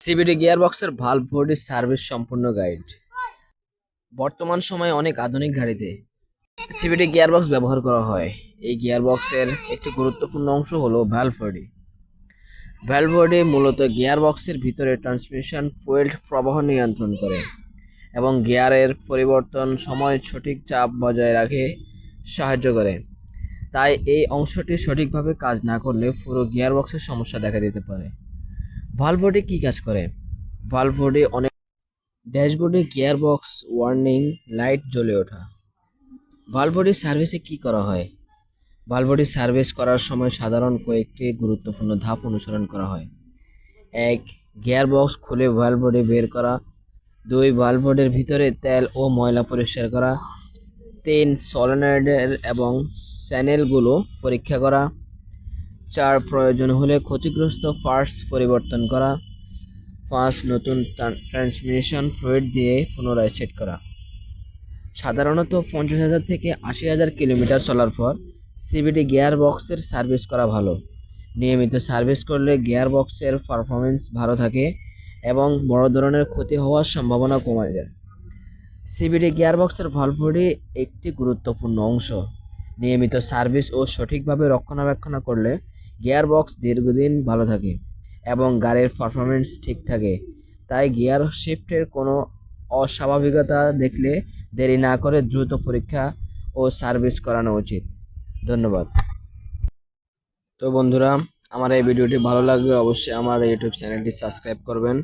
CBD গিয়ারবক্সের valve body service সম্পূর্ণ guide. বর্তমান সময়ে অনেক আধুনিক গাড়িতে সিবিডি গিয়ারবক্স ব্যবহার করা হয়। এই গিয়ারবক্সের একটি গুরুত্বপূর্ণ অংশ হলো ভালভ বডি। ভালভ বডি মূলত গিয়ারবক্সের ভিতরে ট্রান্সমিশন ফুয়েল প্রবাহ নিয়ন্ত্রণ করে এবং গিয়ারের পরিবর্তন সময় সঠিক চাপ বজায় রাখে সাহায্য করে। তাই এই অংশটি সঠিকভাবে কাজ না করলে পুরো গিয়ারবক্সের সমস্যা দেখা দিতে পারে। ভালভ বডি কী কাজ করে? ভালভ বডি অনেক ড্যাশবোর্ডে গিয়ারবক্স ওয়ার্নিং লাইট জ্বলে ওঠা। ভালভ বডি সার্ভিসে কি করা হয়? ভালভ বডি সার্ভিস করার সময় সাধারণ কয়েকটি গুরুত্বপূর্ণ ধাপ অনুসরণ করা হয়। 1. গিয়ারবক্স খুলে ভালভ বডি বের করা। 2. ভালভ বডির ভিতরে তেল ও ময়লা পরিষ্কার করা। 3. সলিনয়েডের এবং চ্যানেলগুলো পরীক্ষা করা। 4. প্রয়োজন হলে ক্ষতিগ্রস্ত পার্টস পরিবর্তন করা। 5. নতুন ট্রান্সমিশন ফ্লুইড দিয়ে পুনরায় সেট করা। সাধারণত 50,000 থেকে 80,000 কিলোমিটার চলার পর সিবিডি গিয়ারবক্সের সার্ভিস করা ভালো। নিয়মিত সার্ভিস করলে গিয়ারবক্সের পারফরমেন্স ভালো থাকে এবং বড় ধরনের ক্ষতি হওয়ার সম্ভাবনা কমে যায়। সিবিডি গিয়ারবক্সের ভালভ বডি একটি গুরুত্বপূর্ণ অংশ। নিয়মিত সার্ভিস ও সঠিকভাবে রক্ষণাবেক্ষণ করলে গিয়ারবক্স দীর্ঘদিন ভালো থাকে এবং গাড়ির পারফরমেন্স ঠিক থাকে। তাই গিয়ার শিফটের কোনো অস্বাভাবিকতা দেখলে দেরি না করে দ্রুত পরীক্ষা ও সার্ভিস করানো উচিত। ধন্যবাদ। তো বন্ধুরা, আমার এই ভিডিওটি ভালো লাগলে অবশ্যই আমার ইউটিউব চ্যানেলটি সাবস্ক্রাইব করবেন।